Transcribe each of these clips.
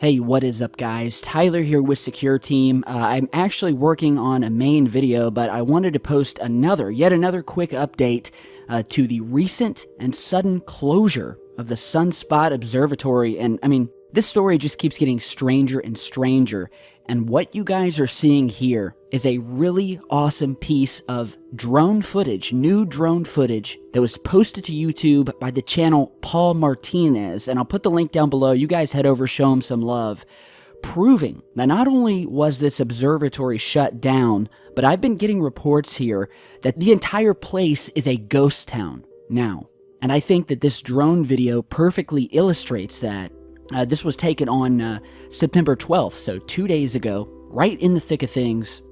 Hey, what is up guys? Tyler here with Secure Team. I'm actually working on a main video, but I wanted to post yet another quick update to the recent and sudden closure of the Sunspot Observatory. And I mean, this story just keeps getting stranger and stranger. And what you guys are seeing here is a really awesome piece of drone footage, new drone footage that was posted to YouTube by the channel Paul Martinez. And I'll put the link down below. You guys head over, show him some love. Proving that not only was this observatory shut down, but I've been getting reports here that the entire place is a ghost town now. And I think that this drone video perfectly illustrates that. This was taken on September 12th, so 2 days ago, right in the thick of things.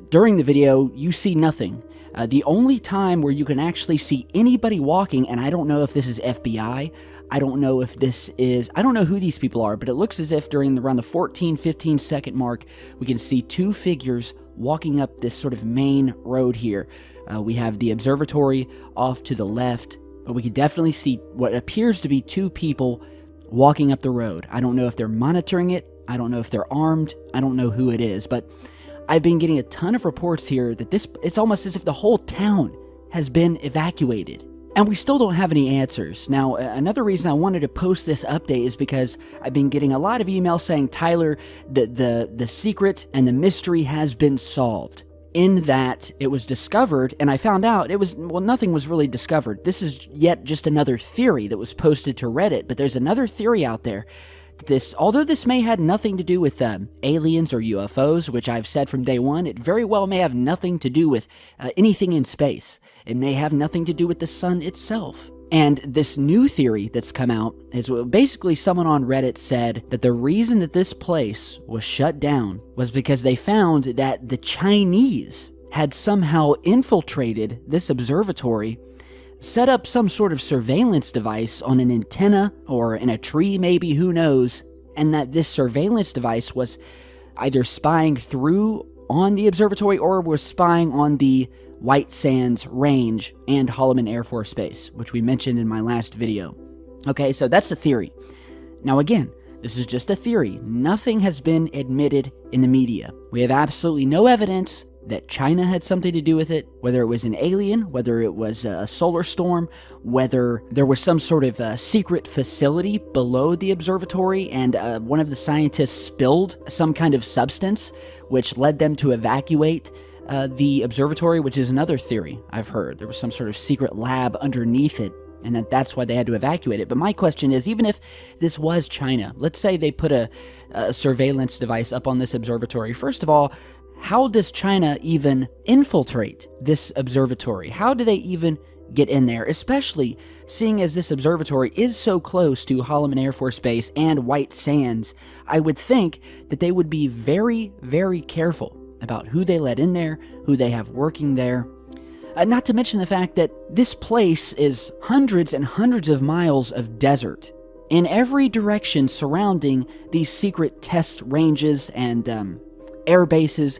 During the video, you see nothing. The only time where you can actually see anybody walking, and I don't know if this is FBI, I don't know who these people are, but it looks as if around the 14-15 second mark, we can see two figures walking up this sort of main road here. We have the observatory off to the left, but we can definitely see what appears to be two people walking up the road. I don't know if they're monitoring it. I don't know if they're armed. I don't know who it is, but I've been getting a ton of reports here that it's almost as if the whole town has been evacuated. And we still don't have any answers. Now, another reason I wanted to post this update is because I've been getting a lot of emails saying, Tyler, the secret and the mystery has been solved. In that it was discovered, and I found out nothing was really discovered. This is yet just another theory that was posted to Reddit, but there's another theory out there. Although this may have nothing to do with aliens or UFOs, which I've said from day one, it very well may have nothing to do with anything in space. It may have nothing to do with the sun itself. And this new theory that's come out is basically someone on Reddit said that the reason that this place was shut down was because they found that the Chinese had somehow infiltrated this observatory, set up some sort of surveillance device on an antenna or in a tree maybe, who knows, and that this surveillance device was either spying through on the observatory or was spying on the White Sands Range and Holloman Air Force Base, which we mentioned in my last video. Okay, so that's the theory. Now again, this is just a theory. Nothing has been admitted in the media. We have absolutely no evidence that China had something to do with it, whether it was an alien, whether it was a solar storm, whether there was some sort of secret facility below the observatory and one of the scientists spilled some kind of substance which led them to evacuate the observatory, which is another theory I've heard. There was some sort of secret lab underneath it, and that's why they had to evacuate it. But my question is, even if this was China, let's say they put a surveillance device up on this observatory. First of all, how does China even infiltrate this observatory? How do they even get in there, especially seeing as this observatory is so close to Holloman Air Force Base and White Sands? I would think that they would be very, very careful about who they let in there, who they have working there. Not to mention the fact that this place is hundreds and hundreds of miles of desert in every direction surrounding these secret test ranges and air bases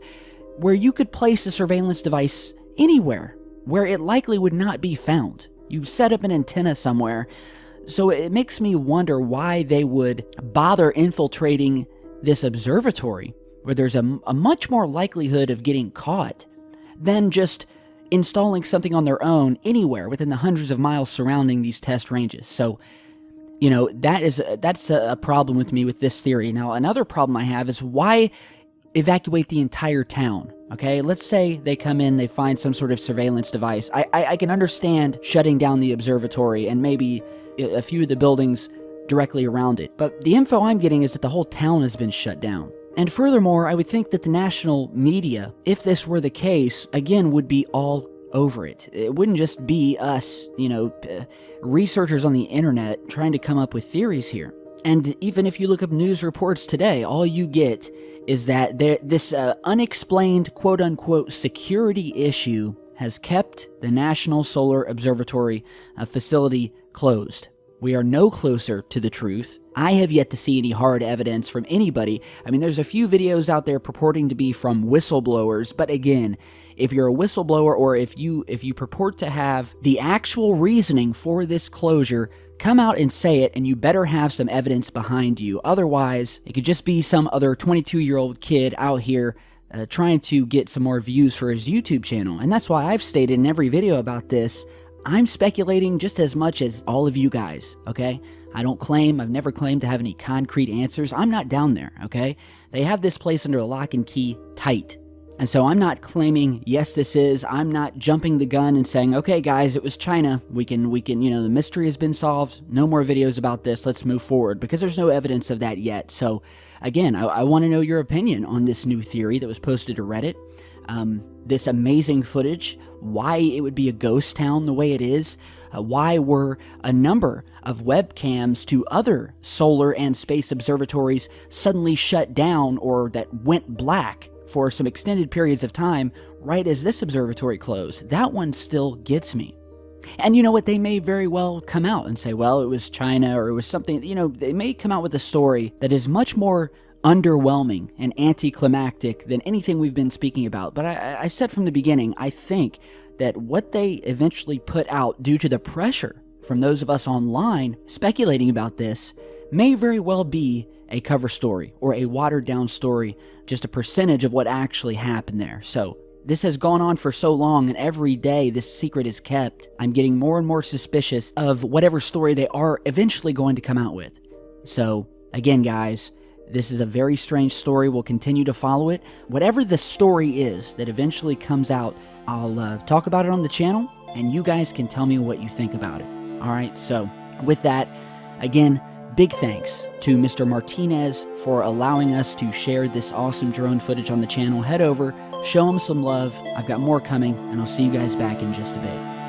where you could place a surveillance device anywhere where it likely would not be found. You set up an antenna somewhere. So it makes me wonder why they would bother infiltrating this observatory where there's a much more likelihood of getting caught than just installing something on their own anywhere within the hundreds of miles surrounding these test ranges. So, you know, that's a problem with me with this theory. Now, another problem I have is why evacuate the entire town? Okay, let's say they come in, they find some sort of surveillance device. I can understand shutting down the observatory and maybe a few of the buildings directly around it. But the info I'm getting is that the whole town has been shut down. And furthermore, I would think that the national media, if this were the case, again, would be all over it. It wouldn't just be us, researchers on the internet trying to come up with theories here. And even if you look up news reports today, all you get is that this unexplained quote-unquote security issue has kept the National Solar Observatory facility closed. We are no closer to the truth. I have yet to see any hard evidence from anybody. I mean, there's a few videos out there purporting to be from whistleblowers, but again, if you're a whistleblower or if you purport to have the actual reasoning for this closure, come out and say it, and you better have some evidence behind you. Otherwise, it could just be some other 22-year-old kid out here trying to get some more views for his YouTube channel. And that's why I've stated in every video about this, I'm speculating just as much as all of you guys, okay? I've never claimed to have any concrete answers. I'm not down there, okay? They have this place under a lock and key tight. And so I'm not claiming, yes, this is. I'm not jumping the gun and saying, okay, guys, it was China. We can, the mystery has been solved. No more videos about this. Let's move forward, because there's no evidence of that yet. So again, I want to know your opinion on this new theory that was posted to Reddit. This amazing footage, why it would be a ghost town the way it is, why were a number of webcams to other solar and space observatories suddenly shut down or that went black for some extended periods of time right as this observatory closed. That one still gets me. And you know what? They may very well come out and say, well, it was China or it was something, they may come out with a story that is much more underwhelming and anticlimactic than anything we've been speaking about. But I said from the beginning, I think that what they eventually put out due to the pressure from those of us online speculating about this may very well be a cover story or a watered down story, just a percentage of what actually happened there. So this has gone on for so long, and every day this secret is kept. I'm getting more and more suspicious of whatever story they are eventually going to come out with. So again, guys, this is a very strange story. We'll continue to follow it. Whatever the story is that eventually comes out, I'll talk about it on the channel, and you guys can tell me what you think about it. All right, so with that, again, big thanks to Mr. Martinez for allowing us to share this awesome drone footage on the channel. Head over, show him some love. I've got more coming, and I'll see you guys back in just a bit.